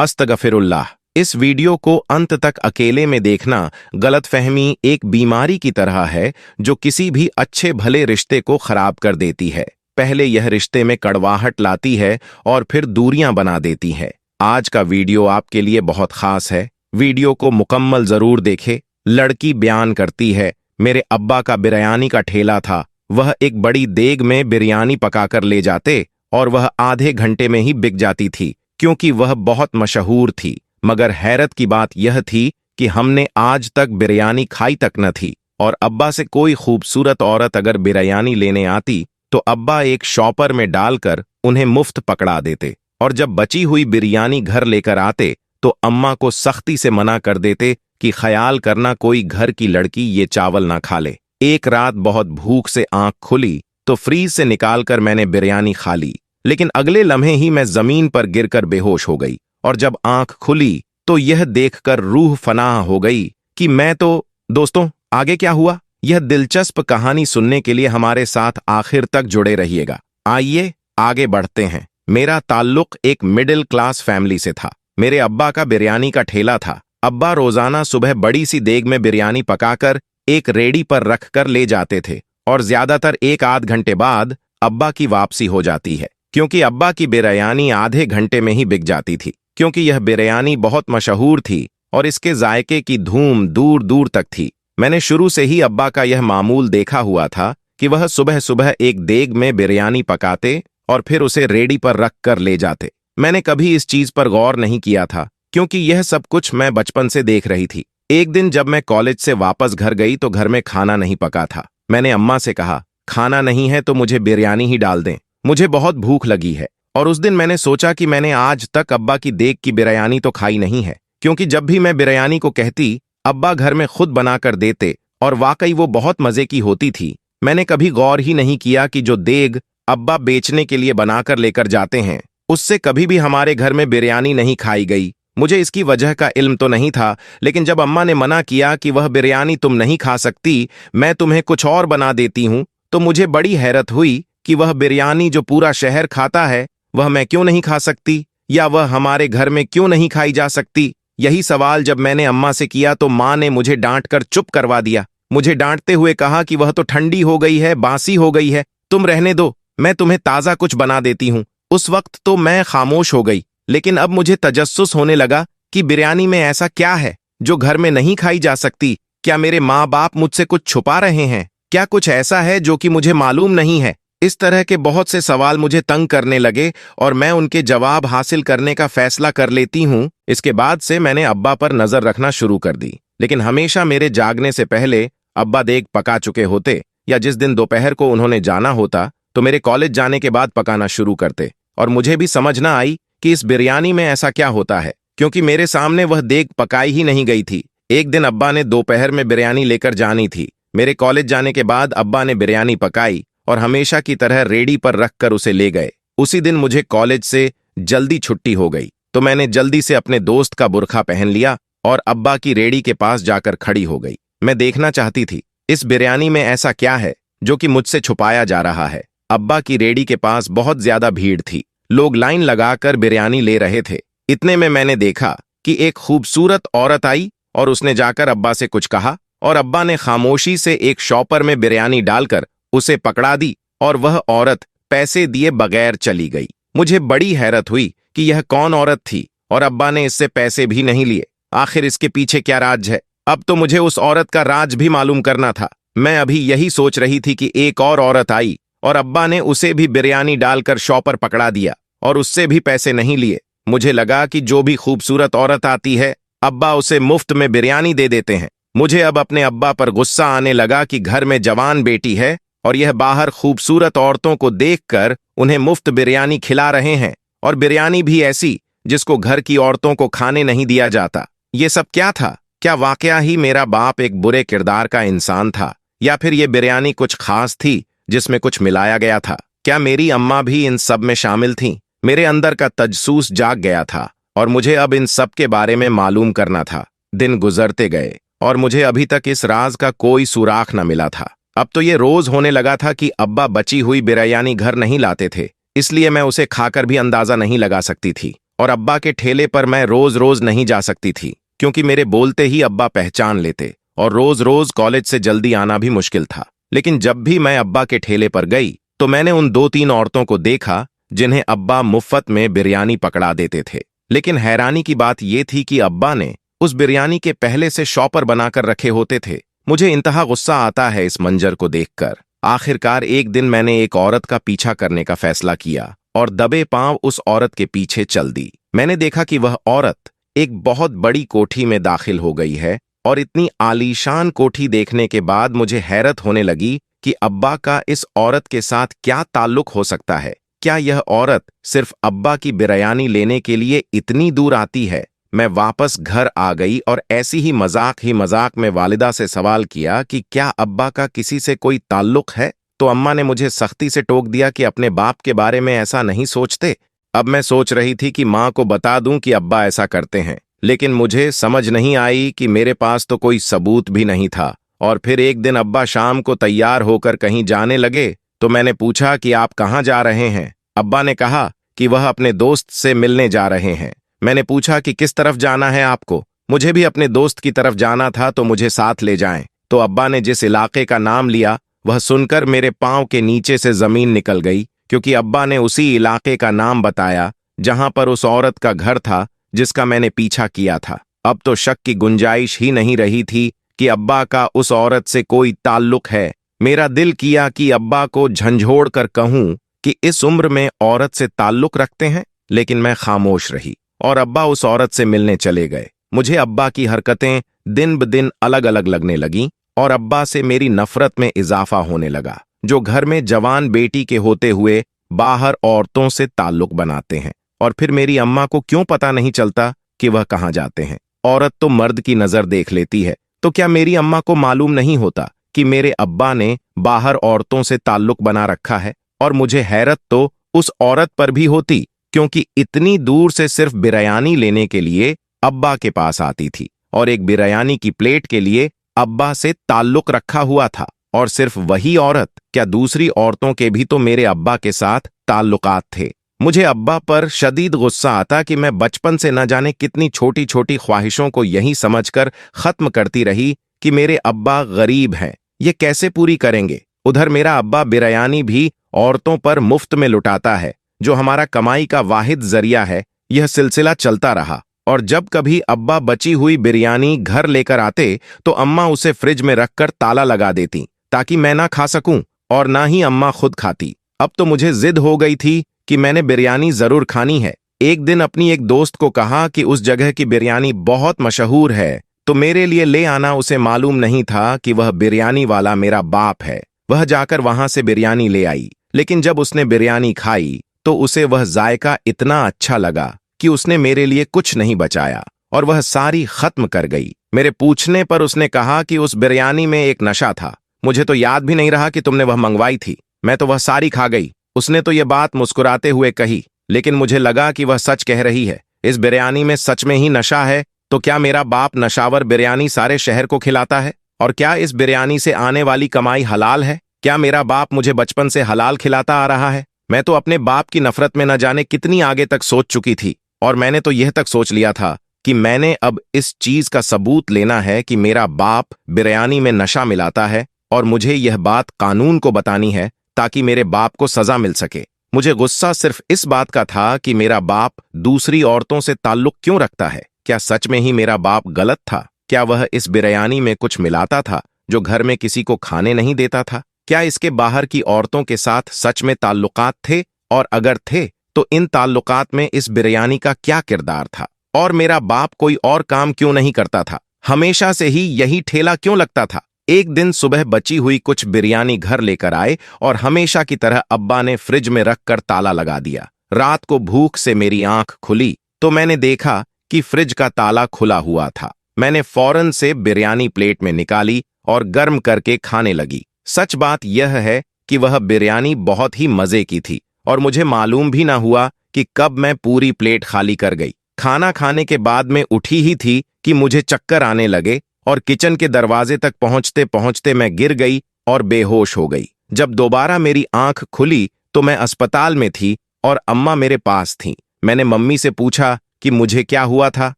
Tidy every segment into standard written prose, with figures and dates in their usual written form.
अस्तगफिरुल्लाह। इस वीडियो को अंत तक अकेले में देखना गलतफहमी एक बीमारी की तरह है जो किसी भी अच्छे भले रिश्ते को खराब कर देती है। पहले यह रिश्ते में कड़वाहट लाती है और फिर दूरियां बना देती है। आज का वीडियो आपके लिए बहुत खास है। वीडियो को मुकम्मल जरूर देखे। लड़की बयान करती है, मेरे अब्बा का बिरयानी का ठेला था। वह एक बड़ी देग में बिरयानी पकाकर ले जाते और वह आधे घंटे में ही बिक जाती थी क्योंकि वह बहुत मशहूर थी। मगर हैरत की बात यह थी कि हमने आज तक बिरयानी खाई तक न थी और अब्बा से कोई खूबसूरत औरत अगर बिरयानी लेने आती तो अब्बा एक शॉपर में डालकर उन्हें मुफ्त पकड़ा देते और जब बची हुई बिरयानी घर लेकर आते तो अम्मा को सख्ती से मना कर देते कि ख्याल करना कोई घर की लड़की ये चावल ना खा ले। एक रात बहुत भूख से आंख खुली तो फ्रीज से निकालकर मैंने बिरयानी खा ली, लेकिन अगले लम्हे ही मैं जमीन पर गिरकर बेहोश हो गई और जब आंख खुली तो यह देखकर रूह फनाह हो गई कि मैं तो। दोस्तों, आगे क्या हुआ, यह दिलचस्प कहानी सुनने के लिए हमारे साथ आखिर तक जुड़े रहिएगा। आइए आगे बढ़ते हैं। मेरा ताल्लुक एक मिडिल क्लास फैमिली से था। मेरे अब्बा का बिरयानी का ठेला था। अब्बा रोजाना सुबह बड़ी सी देग में बिरयानी पकाकर एक रेडी पर रखकर ले जाते थे और ज्यादातर एक आध घंटे बाद अब्बा की वापसी हो जाती है क्योंकि अब्बा की बिरयानी आधे घंटे में ही बिक जाती थी। क्योंकि यह बिरयानी बहुत मशहूर थी और इसके जायके की धूम दूर दूर तक थी, मैंने शुरू से ही अब्बा का यह मामूल देखा हुआ था कि वह सुबह सुबह एक देग में बिरयानी पकाते और फिर उसे रेडी पर रख कर ले जाते। मैंने कभी इस चीज पर गौर नहीं किया था क्योंकि यह सब कुछ मैं बचपन से देख रही थी। एक दिन जब मैं कॉलेज से वापस घर गई तो घर में खाना नहीं पका था। मैंने अम्मा से कहा, खाना नहीं है तो मुझे बिरयानी ही डाल दें, मुझे बहुत भूख लगी है। और उस दिन मैंने सोचा कि मैंने आज तक अब्बा की देग की बिरयानी तो खाई नहीं है, क्योंकि जब भी मैं बिरयानी को कहती अब्बा घर में खुद बनाकर देते और वाकई वो बहुत मजे की होती थी। मैंने कभी गौर ही नहीं किया कि जो देग अब्बा बेचने के लिए बनाकर लेकर जाते हैं उससे कभी भी हमारे घर में बिरयानी नहीं खाई गई। मुझे इसकी वजह का इल्म तो नहीं था, लेकिन जब अम्मा ने मना किया कि वह बिरयानी तुम नहीं खा सकती, मैं तुम्हें कुछ और बना देती हूं, तो मुझे बड़ी हैरत हुई कि वह बिरयानी जो पूरा शहर खाता है वह मैं क्यों नहीं खा सकती, या वह हमारे घर में क्यों नहीं खाई जा सकती। यही सवाल जब मैंने अम्मा से किया तो माँ ने मुझे डांट कर चुप करवा दिया। मुझे डांटते हुए कहा कि वह तो ठंडी हो गई है, बासी हो गई है, तुम रहने दो, मैं तुम्हें ताज़ा कुछ बना देती हूँ। उस वक्त तो मैं खामोश हो गई, लेकिन अब मुझे तजस्सुस होने लगा कि बिरयानी में ऐसा क्या है जो घर में नहीं खाई जा सकती। क्या मेरे माँ बाप मुझसे कुछ छुपा रहे हैं? क्या कुछ ऐसा है जो कि मुझे मालूम नहीं है? इस तरह के बहुत से सवाल मुझे तंग करने लगे और मैं उनके जवाब हासिल करने का फैसला कर लेती हूँ। इसके बाद से मैंने अब्बा पर नजर रखना शुरू कर दी, लेकिन हमेशा मेरे जागने से पहले अब्बा देग पका चुके होते, या जिस दिन दोपहर को उन्होंने जाना होता तो मेरे कॉलेज जाने के बाद पकाना शुरू करते। और मुझे भी समझ ना आई कि इस बिरयानी में ऐसा क्या होता है, क्योंकि मेरे सामने वह देग पकाई ही नहीं गई थी। एक दिन अब्बा ने दोपहर में बिरयानी लेकर जानी थी। मेरे कॉलेज जाने के बाद अब्बा ने बिरयानी पकाई और हमेशा की तरह रेडी पर रखकर उसे ले गए। उसी दिन मुझे कॉलेज से जल्दी छुट्टी हो गई तो मैंने जल्दी से अपने दोस्त का बुरखा पहन लिया और अब्बा की रेडी के पास जाकर खड़ी हो गई। मैं देखना चाहती थी इस बिरयानी में ऐसा क्या है जो कि मुझसे छुपाया जा रहा है। अब्बा की रेडी के पास बहुत ज्यादा भीड़ थी, लोग लाइन लगाकर बिरयानी ले रहे थे। इतने में मैंने देखा कि एक खूबसूरत औरत आई और उसने जाकर अब्बा से कुछ कहा और अब्बा ने खामोशी से एक शॉपर में बिरयानी डालकर उसे पकड़ा दी और वह औरत पैसे दिए बगैर चली गई। मुझे बड़ी हैरत हुई कि यह कौन औरत थी और अब्बा ने इससे पैसे भी नहीं लिए। आखिर इसके पीछे क्या राज है? अब तो मुझे उस औरत का राज भी मालूम करना था। मैं अभी यही सोच रही थी कि एक और औरत आई और अब्बा ने उसे भी बिरयानी डालकर शॉपर पकड़ा दिया और उससे भी पैसे नहीं लिए। मुझे लगा कि जो भी खूबसूरत औरत आती है अब्बा उसे मुफ्त में बिरयानी दे देते हैं। मुझे अब अपने अब्बा पर गुस्सा आने लगा कि घर में जवान बेटी है और यह बाहर खूबसूरत औरतों को देखकर उन्हें मुफ्त बिरयानी खिला रहे हैं, और बिरयानी भी ऐसी जिसको घर की औरतों को खाने नहीं दिया जाता। ये सब क्या था? क्या वाकया ही मेरा बाप एक बुरे किरदार का इंसान था, या फिर ये बिरयानी कुछ खास थी जिसमें कुछ मिलाया गया था? क्या मेरी अम्मा भी इन सब में शामिल थीं? मेरे अंदर का तजसूस जाग गया था और मुझे अब इन सब के बारे में मालूम करना था। दिन गुजरते गए और मुझे अभी तक इस राज का कोई सुराख न मिला था। अब तो ये रोज होने लगा था कि अब्बा बची हुई बिरयानी घर नहीं लाते थे, इसलिए मैं उसे खाकर भी अंदाजा नहीं लगा सकती थी और अब्बा के ठेले पर मैं रोज रोज नहीं जा सकती थी, क्योंकि मेरे बोलते ही अब्बा पहचान लेते और रोज रोज कॉलेज से जल्दी आना भी मुश्किल था। लेकिन जब भी मैं अब्बा के ठेले पर गई तो मैंने उन 2-3 औरतों को देखा जिन्हें अब्बा मुफ्त में बिरयानी पकड़ा देते थे। लेकिन हैरानी की बात यह थी कि अब्बा ने उस बिरयानी के पहले से शॉपर बनाकर रखे होते थे। मुझे इंतहा गुस्सा आता है इस मंजर को देखकर। आखिरकार एक दिन मैंने एक औरत का पीछा करने का फैसला किया और दबे पांव उस औरत के पीछे चल दी। मैंने देखा कि वह औरत एक बहुत बड़ी कोठी में दाखिल हो गई है और इतनी आलीशान कोठी देखने के बाद मुझे हैरत होने लगी कि अब्बा का इस औरत के साथ क्या ताल्लुक हो सकता है। क्या यह औरत सिर्फ अब्बा की बिरयानी लेने के लिए इतनी दूर आती है? मैं वापस घर आ गई और ऐसी ही मजाक में वालिदा से सवाल किया कि क्या अब्बा का किसी से कोई ताल्लुक है? तो अम्मा ने मुझे सख्ती से टोक दिया कि अपने बाप के बारे में ऐसा नहीं सोचते। अब मैं सोच रही थी कि माँ को बता दूं कि अब्बा ऐसा करते हैं, लेकिन मुझे समझ नहीं आई कि मेरे पास तो कोई सबूत भी नहीं था। और फिर एक दिन अब्बा शाम को तैयार होकर कहीं जाने लगे तो मैंने पूछा कि आप कहाँ जा रहे हैं? अब्बा ने कहा कि वह अपने दोस्त से मिलने जा रहे हैं। मैंने पूछा कि किस तरफ जाना है आपको? मुझे भी अपने दोस्त की तरफ जाना था, तो मुझे साथ ले जाएं। तो अब्बा ने जिस इलाके का नाम लिया वह सुनकर मेरे पांव के नीचे से जमीन निकल गई, क्योंकि अब्बा ने उसी इलाके का नाम बताया जहां पर उस औरत का घर था जिसका मैंने पीछा किया था। अब तो शक की गुंजाइश ही नहीं रही थी कि अब्बा का उस औरत से कोई ताल्लुक है। मेरा दिल किया कि अब्बा को झंझोड़ कर कहूं कि इस उम्र में औरत से ताल्लुक रखते हैं, लेकिन मैं खामोश रही और अब्बा उस औरत से मिलने चले गए। मुझे अब्बा की हरकतें दिन ब दिन अलग अलग लगने लगीं और अब्बा से मेरी नफरत में इजाफा होने लगा, जो घर में जवान बेटी के होते हुए बाहर औरतों से ताल्लुक बनाते हैं। और फिर मेरी अम्मा को क्यों पता नहीं चलता कि वह कहाँ जाते हैं? औरत तो मर्द की नजर देख लेती है, तो क्या मेरी अम्मा को मालूम नहीं होता कि मेरे अब्बा ने बाहर औरतों से ताल्लुक बना रखा है? और मुझे हैरत तो उस औरत पर भी होती, क्योंकि इतनी दूर से सिर्फ बिरयानी लेने के लिए अब्बा के पास आती थी और एक बिरयानी की प्लेट के लिए अब्बा से ताल्लुक रखा हुआ था। और सिर्फ वही औरत, क्या दूसरी औरतों के भी तो मेरे अब्बा के साथ ताल्लुकात थे? मुझे अब्बा पर शदीद गुस्सा आता कि मैं बचपन से न जाने कितनी छोटी छोटी ख्वाहिशों को यही समझकर खत्म करती रही कि मेरे अब्बा गरीब हैं, ये कैसे पूरी करेंगे। उधर मेरा अब्बा बिरयानी भी औरतों पर मुफ्त में लुटाता है, जो हमारा कमाई का वाहिद जरिया है। यह सिलसिला चलता रहा और जब कभी अब्बा बची हुई बिरयानी घर लेकर आते तो अम्मा उसे फ्रिज में रखकर ताला लगा देती ताकि मैं ना खा सकूं, और ना ही अम्मा खुद खाती। अब तो मुझे जिद हो गई थी कि मैंने बिरयानी जरूर खानी है। एक दिन अपनी एक दोस्त को कहा कि उस जगह की बिरयानी बहुत मशहूर है, तो मेरे लिए ले आना। उसे मालूम नहीं था कि वह बिरयानी वाला मेरा बाप है। वह जाकर वहां से बिरयानी ले आई, लेकिन जब उसने बिरयानी खाई तो उसे वह जायका इतना अच्छा लगा कि उसने मेरे लिए कुछ नहीं बचाया और वह सारी खत्म कर गई। मेरे पूछने पर उसने कहा कि उस बिरयानी में एक नशा था। मुझे तो याद भी नहीं रहा कि तुमने वह मंगवाई थी, मैं तो वह सारी खा गई। उसने तो यह बात मुस्कुराते हुए कही, लेकिन मुझे लगा कि वह सच कह रही है। इस बिरयानी में सच में ही नशा है। तो क्या मेरा बाप नशावर बिरयानी सारे शहर को खिलाता है? और क्या इस बिरयानी से आने वाली कमाई हलाल है? क्या मेरा बाप मुझे बचपन से हलाल खिलाता आ रहा है? मैं तो अपने बाप की नफरत में न जाने कितनी आगे तक सोच चुकी थी, और मैंने तो यह तक सोच लिया था कि मैंने अब इस चीज का सबूत लेना है कि मेरा बाप बिरयानी में नशा मिलाता है, और मुझे यह बात कानून को बतानी है ताकि मेरे बाप को सजा मिल सके। मुझे गुस्सा सिर्फ इस बात का था कि मेरा बाप दूसरी औरतों से ताल्लुक क्यों रखता है। क्या सच में ही मेरा बाप गलत था? क्या वह इस बिरयानी में कुछ मिलाता था जो घर में किसी को खाने नहीं देता था? क्या इसके बाहर की औरतों के साथ सच में ताल्लुकात थे? और अगर थे तो इन ताल्लुकात में इस बिरयानी का क्या किरदार था? और मेरा बाप कोई और काम क्यों नहीं करता था? हमेशा से ही यही ठेला क्यों लगता था? एक दिन सुबह बची हुई कुछ बिरयानी घर लेकर आए और हमेशा की तरह अब्बा ने फ्रिज में रखकर ताला लगा दिया। रात को भूख से मेरी आंख खुली तो मैंने देखा कि फ्रिज का ताला खुला हुआ था। मैंने फौरन से बिरयानी प्लेट में निकाली और गर्म करके खाने लगी। सच बात यह है कि वह बिरयानी बहुत ही मजे की थी और मुझे मालूम भी ना हुआ कि कब मैं पूरी प्लेट खाली कर गई। खाना खाने के बाद में उठी ही थी कि मुझे चक्कर आने लगे और किचन के दरवाजे तक पहुंचते पहुंचते मैं गिर गई और बेहोश हो गई। जब दोबारा मेरी आंख खुली तो मैं अस्पताल में थी और अम्मा मेरे पास थीं। मैंने मम्मी से पूछा कि मुझे क्या हुआ था,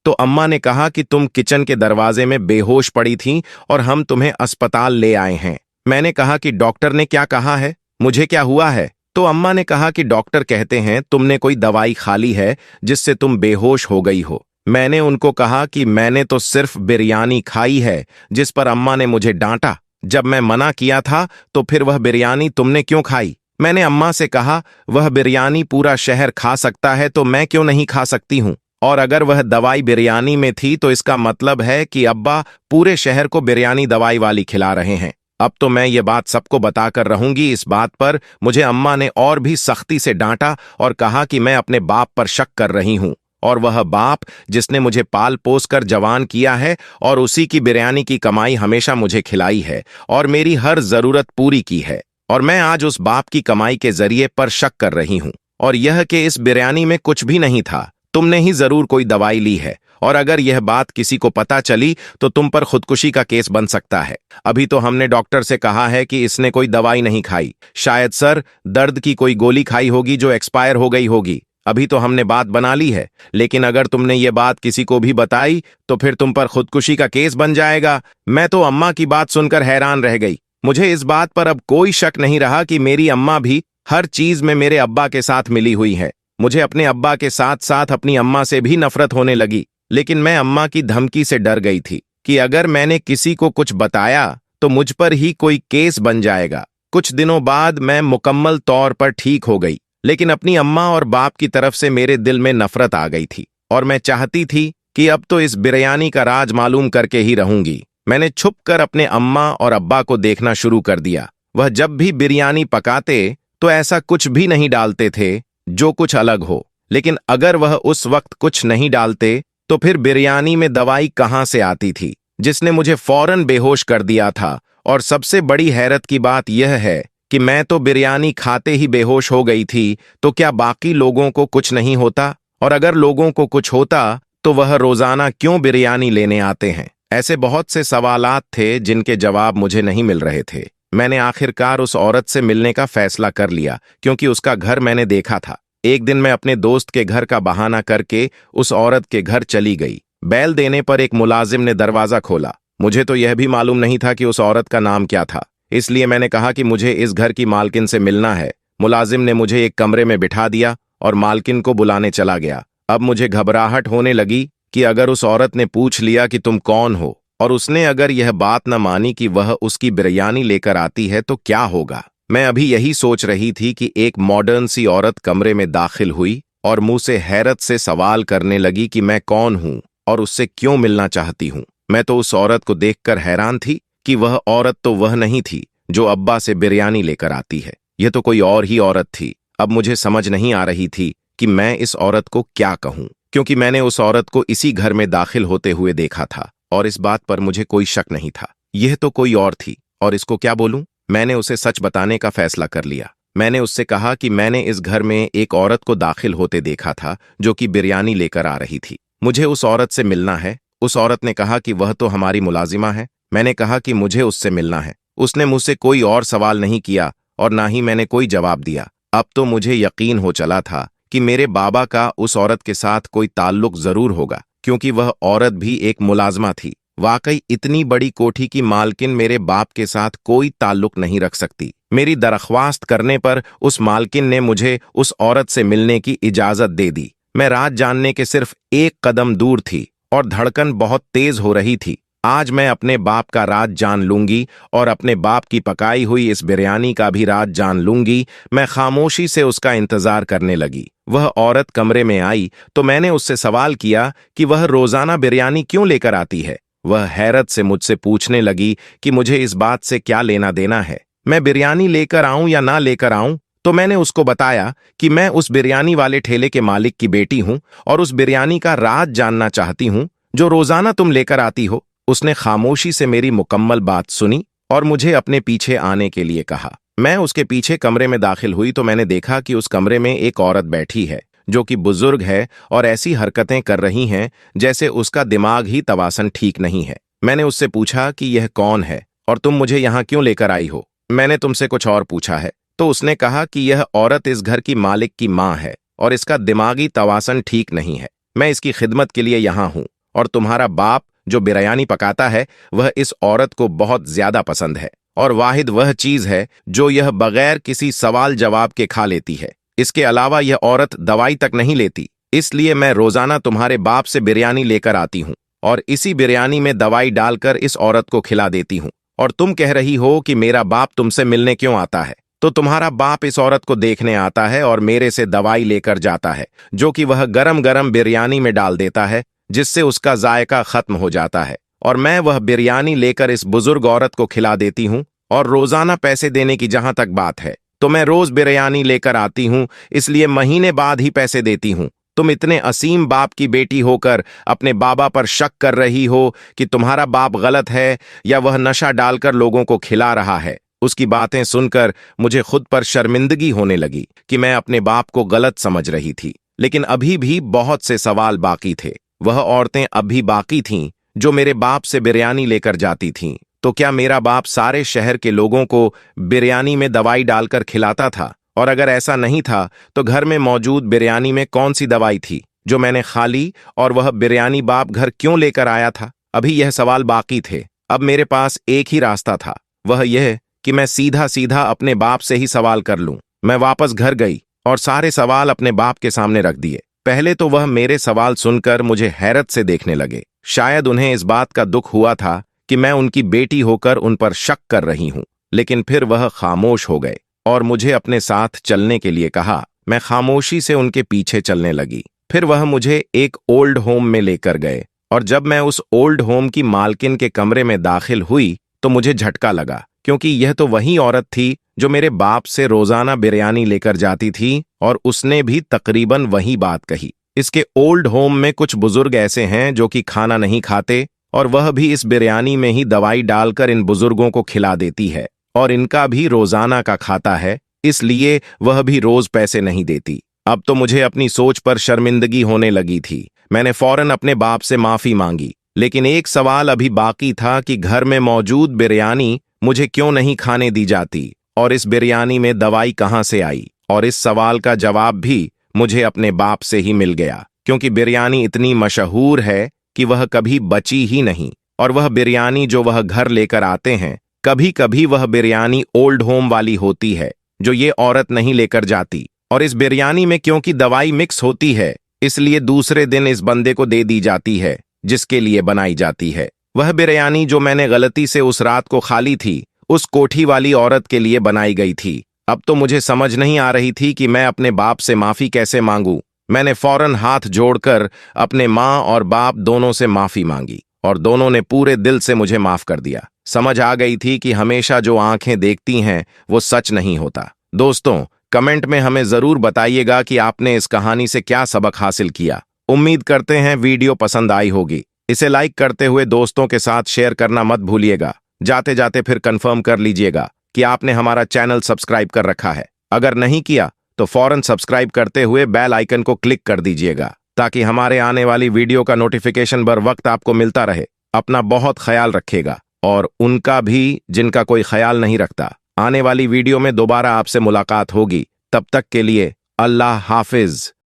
तो अम्मा ने कहा कि तुम किचन के दरवाजे में बेहोश पड़ी थीं और हम तुम्हें अस्पताल ले आए हैं। मैंने कहा कि डॉक्टर ने क्या कहा है, मुझे क्या हुआ है? तो अम्मा ने कहा कि डॉक्टर कहते हैं तुमने कोई दवाई खा ली है जिससे तुम बेहोश हो गई हो। मैंने उनको कहा कि मैंने तो सिर्फ बिरयानी खाई है, जिस पर अम्मा ने मुझे डांटा। जब मैं मना किया था तो फिर वह बिरयानी तुमने क्यों खाई? मैंने अम्मा से कहा वह बिरयानी पूरा शहर खा सकता है तो मैं क्यों नहीं खा सकती हूँ? और अगर वह दवाई बिरयानी में थी तो इसका मतलब है कि अब्बा पूरे शहर को बिरयानी दवाई वाली खिला रहे हैं। अब तो मैं ये बात सबको बताकर रहूंगी। इस बात पर मुझे अम्मा ने और भी सख्ती से डांटा और कहा कि मैं अपने बाप पर शक कर रही हूं, और वह बाप जिसने मुझे पाल पोस कर जवान किया है और उसी की बिरयानी की कमाई हमेशा मुझे खिलाई है और मेरी हर जरूरत पूरी की है, और मैं आज उस बाप की कमाई के जरिए पर शक कर रही हूं। और यह कि इस बिरयानी में कुछ भी नहीं था, तुमने ही जरूर कोई दवाई ली है, और अगर यह बात किसी को पता चली तो तुम पर खुदकुशी का केस बन सकता है। अभी तो हमने डॉक्टर से कहा है कि इसने कोई दवाई नहीं खाई, शायद सर दर्द की कोई गोली खाई होगी जो एक्सपायर हो गई होगी। अभी तो हमने बात बना ली है, लेकिन अगर तुमने ये बात किसी को भी बताई तो फिर तुम पर खुदकुशी का केस बन जाएगा। मैं तो अम्मा की बात सुनकर हैरान रह गई। मुझे इस बात पर अब कोई शक नहीं रहा कि मेरी अम्मा भी हर चीज में मेरे अब्बा के साथ मिली हुई है। मुझे अपने अब्बा के साथ साथ अपनी अम्मा से भी नफरत होने लगी, लेकिन मैं अम्मा की धमकी से डर गई थी कि अगर मैंने किसी को कुछ बताया तो मुझ पर ही कोई केस बन जाएगा। कुछ दिनों बाद मैं मुकम्मल तौर पर ठीक हो गई, लेकिन अपनी अम्मा और बाप की तरफ से मेरे दिल में नफरत आ गई थी और मैं चाहती थी कि अब तो इस बिरयानी का राज मालूम करके ही रहूंगी। मैंने छुपकर अपने अम्मा और अब्बा को देखना शुरू कर दिया। वह जब भी बिरयानी पकाते तो ऐसा कुछ भी नहीं डालते थे जो कुछ अलग हो, लेकिन अगर वह उस वक्त कुछ नहीं डालते तो फिर बिरयानी में दवाई कहां से आती थी जिसने मुझे फौरन बेहोश कर दिया था। और सबसे बड़ी हैरत की बात यह है कि मैं तो बिरयानी खाते ही बेहोश हो गई थी, तो क्या बाकी लोगों को कुछ नहीं होता? और अगर लोगों को कुछ होता तो वह रोजाना क्यों बिरयानी लेने आते हैं? ऐसे बहुत से सवालात थे जिनके जवाब मुझे नहीं मिल रहे थे। मैंने आखिरकार उस औरत से मिलने का फैसला कर लिया, क्योंकि उसका घर मैंने देखा था। एक दिन मैं अपने दोस्त के घर का बहाना करके उस औरत के घर चली गई। बैल देने पर एक मुलाजिम ने दरवाजा खोला। मुझे तो यह भी मालूम नहीं था कि उस औरत का नाम क्या था, इसलिए मैंने कहा कि मुझे इस घर की मालकिन से मिलना है। मुलाजिम ने मुझे एक कमरे में बिठा दिया और मालकिन को बुलाने चला गया। अब मुझे घबराहट होने लगी कि अगर उस औरत ने पूछ लिया कि तुम कौन हो, और उसने अगर यह बात न मानी कि वह उसकी बिरयानी लेकर आती है, तो क्या होगा? मैं अभी यही सोच रही थी कि एक मॉडर्न सी औरत कमरे में दाखिल हुई और मुंह से हैरत से सवाल करने लगी कि मैं कौन हूं और उससे क्यों मिलना चाहती हूं। मैं तो उस औरत को देखकर हैरान थी कि वह औरत तो वह नहीं थी जो अब्बा से बिरयानी लेकर आती है, यह तो कोई और ही औरत थी। अब मुझे समझ नहीं आ रही थी कि मैं इस औरत को क्या कहूं, क्योंकि मैंने उस औरत को इसी घर में दाखिल होते हुए देखा था और इस बात पर मुझे कोई शक नहीं था। यह तो कोई और थी, और इसको क्या बोलूं? मैंने उसे सच बताने का फैसला कर लिया। मैंने उससे कहा कि मैंने इस घर में एक औरत को दाखिल होते देखा था जो कि बिरयानी लेकर आ रही थी। मुझे उस औरत से मिलना है। उस औरत ने कहा कि वह तो हमारी मुलाजिमा है। मैंने कहा कि मुझे उससे मिलना है। उसने मुझसे कोई और सवाल नहीं किया और ना ही मैंने कोई जवाब दिया। अब तो मुझे यकीन हो चला था कि मेरे बाबा का उस औरत के साथ कोई ताल्लुक जरूर होगा, क्योंकि वह औरत भी एक मुलाजमा थी। वाकई इतनी बड़ी कोठी की मालकिन मेरे बाप के साथ कोई ताल्लुक नहीं रख सकती। मेरी दरख्वास्त करने पर उस मालकिन ने मुझे उस औरत से मिलने की इजाजत दे दी। मैं राज जानने के सिर्फ एक कदम दूर थी और धड़कन बहुत तेज हो रही थी। आज मैं अपने बाप का राज जान लूंगी और अपने बाप की पकाई हुई इस बिरयानी का भी राज जान लूंगी। मैं खामोशी से उसका इंतजार करने लगी। वह औरत कमरे में आई तो मैंने उससे सवाल किया कि वह रोजाना बिरयानी क्यों लेकर आती है। वह हैरत से मुझसे पूछने लगी कि मुझे इस बात से क्या लेना देना है। मैं बिरयानी लेकर आऊं या ना लेकर आऊं, तो मैंने उसको बताया कि मैं उस बिरयानी वाले ठेले के मालिक की बेटी हूं और उस बिरयानी का राज जानना चाहती हूं जो रोजाना तुम लेकर आती हो। उसने खामोशी से मेरी मुकम्मल बात सुनी और मुझे अपने पीछे आने के लिए कहा। मैं उसके पीछे कमरे में दाखिल हुई तो मैंने देखा कि उस कमरे में एक औरत बैठी है जो कि बुजुर्ग है और ऐसी हरकतें कर रही हैं जैसे उसका दिमाग ही तवासन ठीक नहीं है। मैंने उससे पूछा कि यह कौन है और तुम मुझे यहाँ क्यों लेकर आई हो? मैंने तुमसे कुछ और पूछा है। तो उसने कहा कि यह औरत इस घर की मालिक की माँ है। और इसका दिमागी तवासन ठीक नहीं है। मैं इसकी खिदमत के लिए यहाँ हूँ, और तुम्हारा बाप जो बिरयानी पकाता है वह इस औरत को बहुत ज्यादा पसंद है, और वाहिद वह चीज है जो यह बगैर किसी सवाल जवाब के खा लेती है। इसके अलावा यह औरत दवाई तक नहीं लेती, इसलिए मैं रोजाना तुम्हारे बाप से बिरयानी लेकर आती हूँ और इसी बिरयानी में दवाई डालकर इस औरत को खिला देती हूँ। और तुम कह रही हो कि मेरा बाप तुमसे मिलने क्यों आता है, तो तुम्हारा बाप इस औरत को देखने आता है और मेरे से दवाई लेकर जाता है, जो कि वह गरम गरम बिरयानी में डाल देता है, जिससे उसका जायका खत्म हो जाता है। और मैं वह बिरयानी लेकर इस बुजुर्ग औरत को खिला देती हूँ। और रोजाना पैसे देने की जहां तक बात है, तो मैं रोज बिरयानी लेकर आती हूँ, इसलिए महीने बाद ही पैसे देती हूँ। तुम इतने असीम बाप की बेटी होकर अपने बाबा पर शक कर रही हो कि तुम्हारा बाप गलत है या वह नशा डालकर लोगों को खिला रहा है। उसकी बातें सुनकर मुझे खुद पर शर्मिंदगी होने लगी कि मैं अपने बाप को गलत समझ रही थी। लेकिन अभी भी बहुत से सवाल बाकी थे। वह औरतें अभी बाकी थीं जो मेरे बाप से बिरयानी लेकर जाती थीं। तो क्या मेरा बाप सारे शहर के लोगों को बिरयानी में दवाई डालकर खिलाता था? और अगर ऐसा नहीं था तो घर में मौजूद बिरयानी में कौन सी दवाई थी जो मैंने खा ली, और वह बिरयानी बाप घर क्यों लेकर आया था? अभी यह सवाल बाकी थे। अब मेरे पास एक ही रास्ता था, वह यह कि मैं सीधा सीधा अपने बाप से ही सवाल कर लूं। मैं वापस घर गई और सारे सवाल अपने बाप के सामने रख दिए। पहले तो वह मेरे सवाल सुनकर मुझे हैरत से देखने लगे। शायद उन्हें इस बात का दुख हुआ था कि मैं उनकी बेटी होकर उन पर शक कर रही हूं। लेकिन फिर वह खामोश हो गए और मुझे अपने साथ चलने के लिए कहा। मैं खामोशी से उनके पीछे चलने लगी। फिर वह मुझे एक ओल्ड होम में लेकर गए, और जब मैं उस ओल्ड होम की मालकिन के कमरे में दाखिल हुई तो मुझे झटका लगा, क्योंकि यह तो वही औरत थी जो मेरे बाप से रोजाना बिरयानी लेकर जाती थी, और उसने भी तकरीबन वही बात कही। इसके ओल्ड होम में कुछ बुजुर्ग ऐसे हैं जो कि खाना नहीं खाते, और वह भी इस बिरयानी में ही दवाई डालकर इन बुजुर्गों को खिला देती है, और इनका भी रोजाना का खाता है, इसलिए वह भी रोज पैसे नहीं देती। अब तो मुझे अपनी सोच पर शर्मिंदगी होने लगी थी। मैंने फौरन अपने बाप से माफी मांगी, लेकिन एक सवाल अभी बाकी था कि घर में मौजूद बिरयानी मुझे क्यों नहीं खाने दी जाती, और इस बिरयानी में दवाई कहां से आई? और इस सवाल का जवाब भी मुझे अपने बाप से ही मिल गया, क्योंकि बिरयानी इतनी मशहूर है कि वह कभी बची ही नहीं। और वह बिरयानी जो वह घर लेकर आते हैं, कभी कभी वह बिरयानी ओल्ड होम वाली होती है जो ये औरत नहीं लेकर जाती। और इस बिरयानी में क्योंकि दवाई मिक्स होती है, इसलिए दूसरे दिन इस बंदे को दे दी जाती है जिसके लिए बनाई जाती है। वह बिरयानी जो मैंने गलती से उस रात को खा ली थी, उस कोठी वाली औरत के लिए बनाई गई थी। अब तो मुझे समझ नहीं आ रही थी कि मैं अपने बाप से माफी कैसे मांगू। मैंने फौरन हाथ जोड़कर अपने माँ और बाप दोनों से माफी मांगी, और दोनों ने पूरे दिल से मुझे माफ कर दिया। समझ आ गई थी कि हमेशा जो आंखें देखती हैं वो सच नहीं होता। दोस्तों, कमेंट में हमें जरूर बताइएगा कि आपने इस कहानी से क्या सबक हासिल किया। उम्मीद करते हैं वीडियो पसंद आई होगी। इसे लाइक करते हुए दोस्तों के साथ शेयर करना मत भूलिएगा। जाते जाते फिर कंफर्म कर लीजिएगा कि आपने हमारा चैनल सब्सक्राइब कर रखा है। अगर नहीं किया तो फौरन सब्सक्राइब करते हुए बेल आइकन को क्लिक कर दीजिएगा, ताकि हमारे आने वाली वीडियो का नोटिफिकेशन बर वक्त आपको मिलता रहे। अपना बहुत ख्याल रखिएगा, और उनका भी जिनका कोई ख्याल नहीं रखता। आने वाली वीडियो में दोबारा आपसे मुलाकात होगी। तब तक के लिए अल्लाह हाफिज।